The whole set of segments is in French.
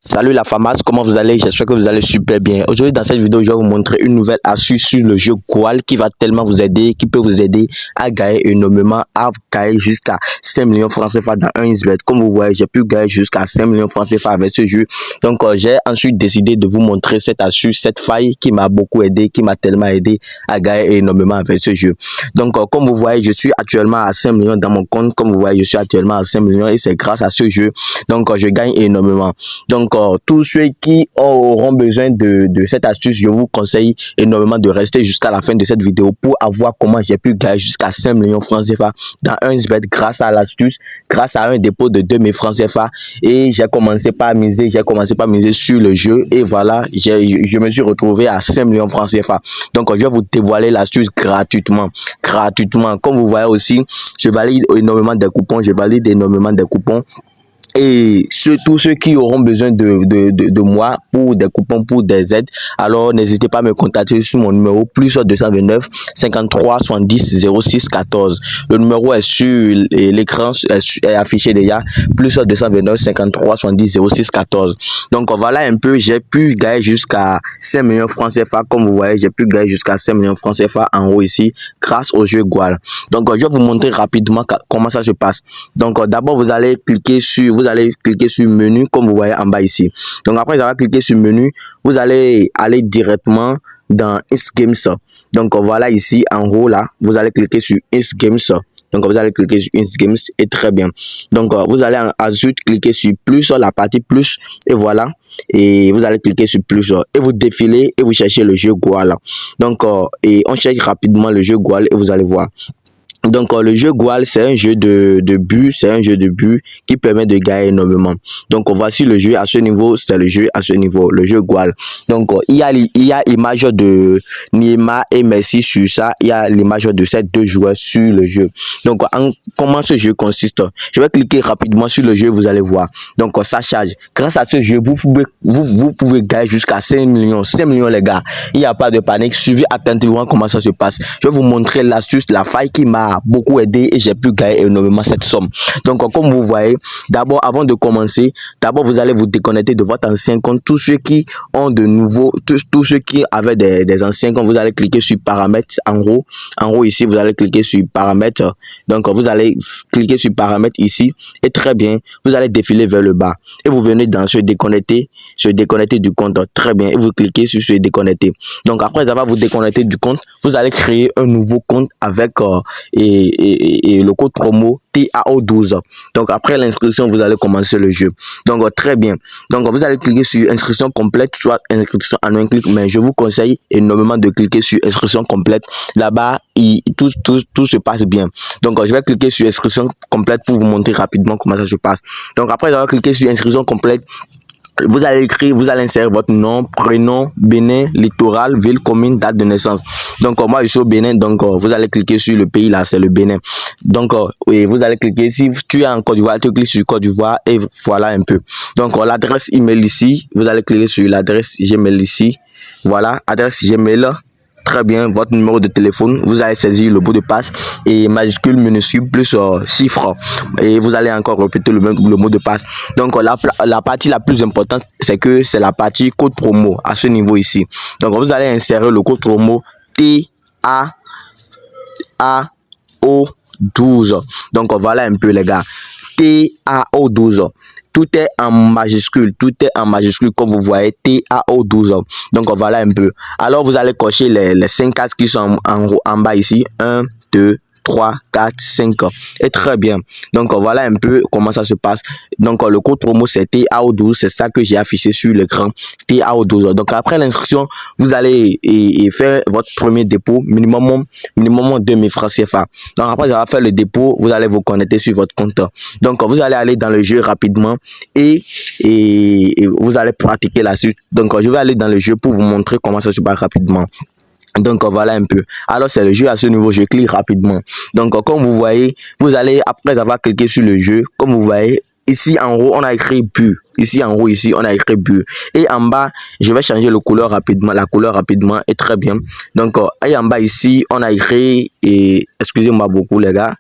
Salut la FAMAS, comment vous allez? J'espère que vous allez super bien. Aujourd'hui dans cette vidéo, je vais vous montrer une nouvelle astuce sur le jeu Goal qui va tellement vous aider, qui peut vous aider à gagner énormément, à gagner jusqu'à 5 millions francs CFA dans un XBet. Comme vous voyez, j'ai pu gagner jusqu'à 5 millions francs CFA avec ce jeu. Donc j'ai ensuite décidé de vous montrer cette astuce, cette faille qui m'a beaucoup aidé, qui m'a tellement aidé à gagner énormément avec ce jeu. Donc comme vous voyez, je suis actuellement à 5 millions dans mon compte. Comme vous voyez, je suis actuellement à 5 millions et c'est grâce à ce jeu. Donc je gagne énormément. Donc tous ceux qui auront besoin de cette astuce, je vous conseille énormément de rester jusqu'à la fin de cette vidéo pour avoir comment j'ai pu gagner jusqu'à 5 millions francs CFA dans un XBet grâce à l'astuce, grâce à un dépôt de 2000 francs CFA. Et j'ai commencé par miser sur le jeu et voilà, je me suis retrouvé à 5 millions francs CFA. Donc je vais vous dévoiler l'astuce gratuitement. Comme vous voyez aussi, je valide énormément des coupons, et tous ceux qui auront besoin de moi pour des coupons, pour des aides, alors n'hésitez pas à me contacter sur mon numéro plus 229 53 70 06 14. Le numéro est sur l'écran, est affiché déjà, plus 229 53 70 06 14. Donc voilà un peu, j'ai pu gagner jusqu'à 5 millions francs CFA. Comme vous voyez, j'ai pu gagner jusqu'à 5 millions francs CFA en haut ici grâce au jeu Goal. Donc je vais vous montrer rapidement comment ça se passe. Donc d'abord vous allez cliquer sur menu comme vous voyez en bas ici. Donc après avoir cliqué sur menu, vous allez aller directement dans X-Games. Donc voilà ici en haut là, vous allez cliquer sur X-Games. Donc vous allez cliquer sur X-Games et très bien. Donc vous allez ensuite cliquer sur plus, sur la partie plus et voilà. Et vous allez cliquer sur plus et vous défilez et vous cherchez le jeu Goal. Donc et on cherche rapidement le jeu Goal et vous allez voir. Donc le jeu Goal, c'est un jeu de but, qui permet de gagner énormément. Donc voici le jeu à ce niveau, c'est le jeu à ce niveau, le jeu Goal. Donc il y a l'image de Neymar et Messi sur ça, il y a l'image de ces deux joueurs sur le jeu. Donc comment ce jeu consiste? Je vais cliquer rapidement sur le jeu, vous allez voir. Donc ça charge. Grâce à ce jeu, vous pouvez gagner jusqu'à 5 millions les gars. Il n'y a pas de panique, suivez attentivement comment ça se passe. Je vais vous montrer l'astuce, la faille qui m'a beaucoup aidé et j'ai pu gagner énormément cette somme. Donc comme vous voyez, d'abord avant de commencer, vous allez vous déconnecter de votre ancien compte. Tous ceux qui ont de nouveaux, tous ceux qui avaient des anciens comptes, vous allez cliquer sur paramètres en haut ici, vous allez cliquer sur paramètres. Donc vous allez cliquer sur paramètres ici et très bien, vous allez défiler vers le bas et vous venez dans se déconnecter du compte. Très bien, et vous cliquez sur se déconnecter. Donc après avoir vous déconnecter du compte, vous allez créer un nouveau compte avec et le code promo TAO12. Donc après l'inscription, vous allez commencer le jeu. Donc très bien. Donc vous allez cliquer sur inscription complète, soit inscription en un clic, mais je vous conseille énormément de cliquer sur inscription complète. Là-bas, tout se passe bien. Donc je vais cliquer sur inscription complète pour vous montrer rapidement comment ça se passe. Donc après avoir cliqué sur inscription complète, vous allez insérer votre nom, prénom, Bénin, littoral, ville, commune, date de naissance. Donc moi je suis au Bénin, donc vous allez cliquer sur le pays là, c'est le Bénin. Donc et vous allez cliquer, si tu es en Côte d'Ivoire, tu cliques sur Côte d'Ivoire et voilà un peu. Donc l'adresse email ici, vous allez cliquer sur l'adresse Gmail ici. Voilà, adresse Gmail. Très bien, votre numéro de téléphone, vous allez saisir le mot de passe et majuscule, minuscule, plus chiffre. Et vous allez encore répéter le mot de passe. Donc la partie la plus importante, c'est que c'est la partie code promo à ce niveau ici. Donc vous allez insérer le code promo TAO12. Donc voilà un peu les gars. TAO12. Tout est en majuscule, comme vous voyez, TAO12. Donc voilà un peu. Alors vous allez cocher les 5 cases qui sont en bas ici. 1, 2, 3, 4, 5 et très bien. Donc voilà un peu comment ça se passe. Donc le code promo c'est TAO12, c'est ça que j'ai affiché sur l'écran, TAO12. Donc après l'inscription, vous allez faire votre premier dépôt, minimum 2000 francs CFA. Donc après avoir fait le dépôt, vous allez vous connecter sur votre compte. Donc vous allez aller dans le jeu rapidement et vous allez pratiquer la suite. Donc je vais aller dans le jeu pour vous montrer comment ça se passe rapidement. Donc voilà un peu. Alors c'est le jeu à ce niveau, je clique rapidement. Donc comme vous voyez, vous allez après avoir cliqué sur le jeu, comme vous voyez ici en haut on a écrit but. Ici en haut ici on a écrit but. Et en bas je vais changer la couleur rapidement et très bien. Donc et en bas ici on a écrit et excusez-moi beaucoup les gars.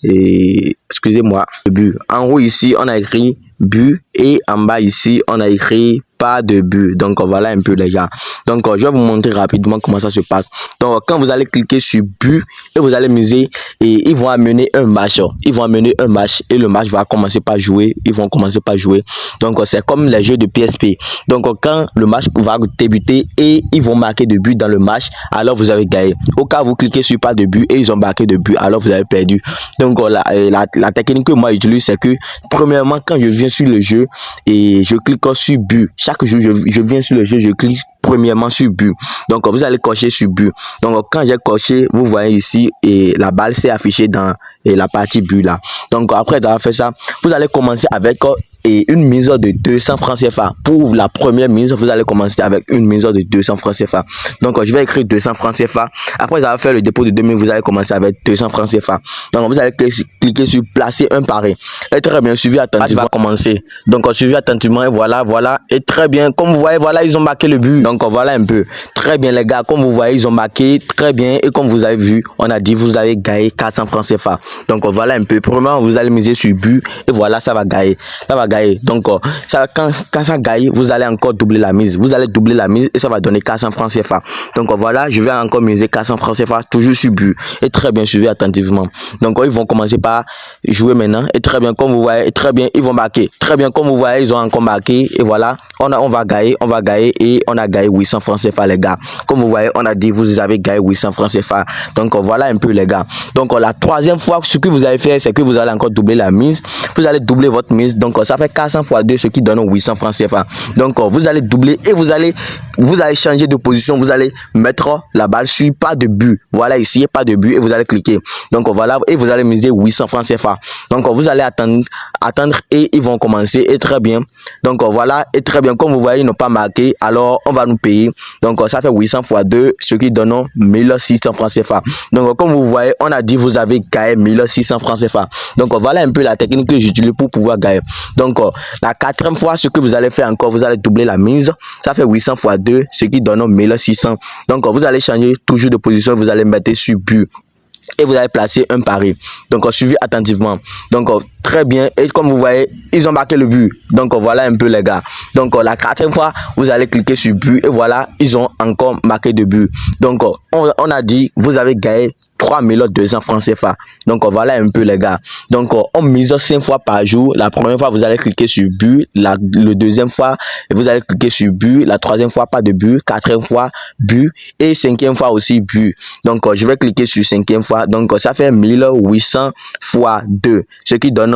Et excusez-moi, but. En haut ici on a écrit but et en bas ici on a écrit pas de but. Donc voilà un peu les gars. Donc je vais vous montrer rapidement comment ça se passe. Donc quand vous allez cliquer sur but et vous allez miser et ils vont amener un match. Ils vont amener un match et le match va commencer par jouer. Ils vont commencer par jouer. Donc c'est comme les jeux de PSP. Donc quand le match va débuter et ils vont marquer de but dans le match, alors vous avez gagné. Au cas où vous cliquez sur pas de but et ils ont marqué de but, alors vous avez perdu. Donc la technique que moi j'utilise, c'est que premièrement quand je viens sur le jeu et je clique sur but, chaque jour je viens sur le jeu, je clique premièrement sur but. Donc vous allez cocher sur but. Donc quand j'ai coché, vous voyez ici et la balle s'est affichée dans la partie but là. Donc après d'avoir fait ça, vous allez commencer avec une mise de 200 francs CFA. Pour la première mise, vous allez commencer avec une mise de 200 francs CFA. Donc je vais écrire 200 francs CFA. Après avoir fait le dépôt de 2000, vous allez commencer avec 200 francs CFA. Donc vous allez cliquer sur placer un pari. Et très bien, suivi attentivement. Va commencer. Donc suivi attentivement et voilà. Et très bien, comme vous voyez, voilà, ils ont marqué le but. Donc voilà un peu. Très bien les gars, comme vous voyez, ils ont marqué très bien. Et comme vous avez vu, on a dit vous avez gagné 400 francs CFA. Donc voilà un peu. Premièrement, vous allez miser sur but et voilà, ça va gagner. Ça va gagner. Donc ça, quand ça gagne, vous allez encore doubler la mise. Vous allez doubler la mise et ça va donner 400 francs CFA. Donc voilà, je vais encore miser 400 francs CFA toujours sur but. Et très bien, suivez attentivement. Donc ils vont commencer par jouer maintenant. Et très bien, comme vous voyez, très bien, ils vont marquer. Très bien, comme vous voyez, ils ont encore marqué. Et voilà, on va gagner et on a gagné 800 francs CFA les gars. Comme vous voyez, on a dit vous avez gagné 800 francs CFA. Donc voilà un peu les gars. Donc la troisième fois, ce que vous allez faire, c'est que vous allez encore doubler la mise. Vous allez doubler votre mise. Donc ça fait 400 fois 2, ce qui donne 800 francs CFA. Donc vous allez doubler et vous allez changer de position. Vous allez mettre la balle sur pas de but. Voilà ici, pas de but et vous allez cliquer. Donc voilà, et vous allez miser 800 francs CFA. Donc vous allez attendre et ils vont commencer et très bien. Donc voilà, et très bien, comme vous voyez, ils n'ont pas marqué, alors on va nous payer. Donc ça fait 800 fois 2, ce qui donne 1600 francs CFA. Donc comme vous voyez, on a dit vous avez gagné 1600 francs CFA. Donc voilà un peu la technique que j'utilise pour pouvoir gagner. Donc la quatrième fois, ce que vous allez faire encore, vous allez doubler la mise. Ça fait 800 fois 2, ce qui donne 1600. Donc vous allez changer toujours de position, vous allez mettre sur but. Et vous allez placer un pari. Donc suivez attentivement. Donc très bien. Et comme vous voyez, ils ont marqué le but. Donc voilà un peu les gars. Donc la quatrième fois, vous allez cliquer sur but. Et voilà, ils ont encore marqué de but. Donc on a dit, vous avez gagné 3200 francs CFA. Donc voilà un peu les gars. Donc on mise 5 fois par jour. La première fois vous allez cliquer sur but, le deuxième fois vous allez cliquer sur but, la troisième fois pas de but, quatrième fois but et cinquième fois aussi but. Donc je vais cliquer sur cinquième fois. Donc ça fait 1800 fois 2, ce qui donne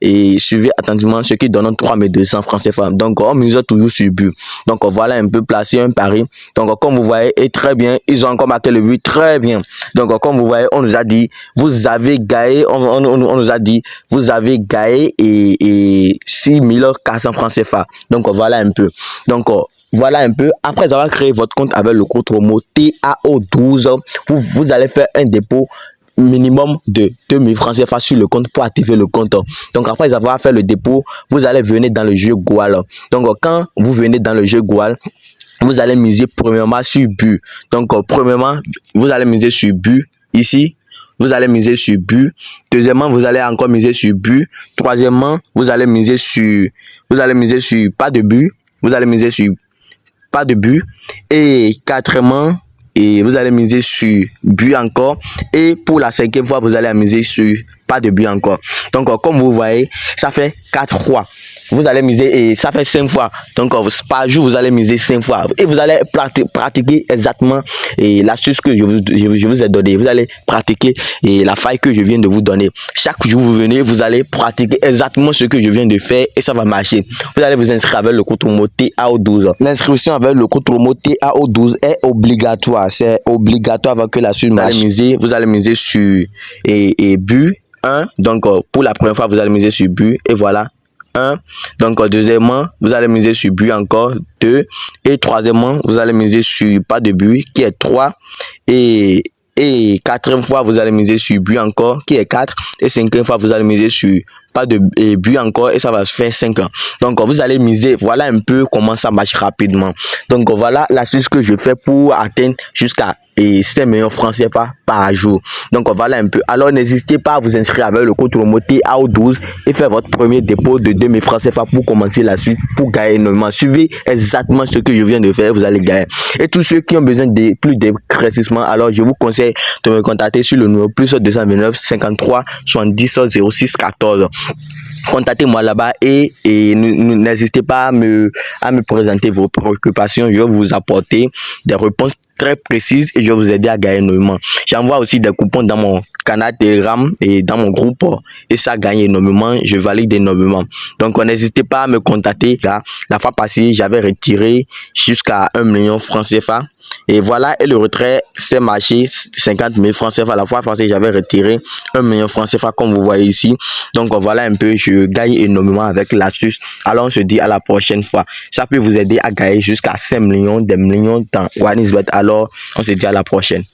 et suivez attentivement, ce qui donne 3200 francs CFA. Donc on mise toujours sur but. Donc voilà un peu placer un pari. Donc comme vous voyez, et très bien, ils ont encore marqué le but, très bien. Donc comme vous voyez, on nous a dit vous avez gagné, on nous a dit vous avez gagné et 6400 francs CFA. Donc voilà un peu. Donc voilà un peu. Après avoir créé votre compte avec le code promo TAO12, vous allez faire un dépôt minimum de 2000 francs CFA sur le compte pour activer le compte. Donc après avoir fait le dépôt, vous allez venir dans le jeu Goal. Donc quand vous venez dans le jeu Goal, vous allez miser premièrement sur but. Donc premièrement, vous allez miser sur but ici. Vous allez miser sur but. Deuxièmement, vous allez encore miser sur but. Troisièmement, vous allez miser sur pas de but. Vous allez miser sur pas de but. Et quatrièmement, et vous allez miser sur but encore. Et pour la cinquième fois, vous allez miser sur pas de but encore. Donc comme vous voyez, ça fait 4 fois. Vous allez miser et ça fait 5 fois. Donc par jour, vous allez miser 5 fois. Et vous allez pratiquer exactement l'astuce que je vous ai donnée. Vous allez pratiquer la faille que je viens de vous donner. Chaque jour, vous venez, vous allez pratiquer exactement ce que je viens de faire et ça va marcher. Vous allez vous inscrire avec le code promo TAO12. L'inscription avec le code promo TAO12 est obligatoire. C'est obligatoire avant que la suite marche. Vous allez miser sur but 1. Donc pour la première fois, vous allez miser sur but et voilà. 1. Donc deuxièmement, vous allez miser sur but encore 2 et troisièmement, vous allez miser sur pas de but qui est 3 et quatrième fois, vous allez miser sur but encore qui est 4 et cinquième fois, vous allez miser sur pas de but encore et ça va se faire 5 ans. Donc vous allez miser, voilà un peu comment ça marche rapidement. Donc voilà l'astuce que je fais pour atteindre jusqu'à et 5 millions francs CFA par jour. Donc voilà un peu. Alors n'hésitez pas à vous inscrire avec le code promo TAO12 et faire votre premier dépôt de 2000 francs CFA pour commencer la suite, pour gagner énormément. Suivez exactement ce que je viens de faire, vous allez gagner. Et tous ceux qui ont besoin de plus d'éclaircissement, alors je vous conseille de me contacter sur le numéro plus 229 53 70 06 14. Contactez-moi là-bas et n'hésitez pas à me présenter vos préoccupations. Je vais vous apporter des réponses très précises et je vais vous aider à gagner énormément. J'envoie aussi des coupons dans mon canal Telegram et dans mon groupe et ça gagne énormément, je valide énormément. Donc n'hésitez pas à me contacter. La fois passée, j'avais retiré jusqu'à 1 million francs CFA. Et voilà, et le retrait s'est marché 50 000 francs CFA. La fois passée, j'avais retiré 1 million francs CFA comme vous voyez ici. Donc voilà un peu, je gagne énormément avec l'astuce. Alors on se dit à la prochaine fois. Ça peut vous aider à gagner jusqu'à 5 millions, des millions dans OneXBet. Alors on se dit à la prochaine.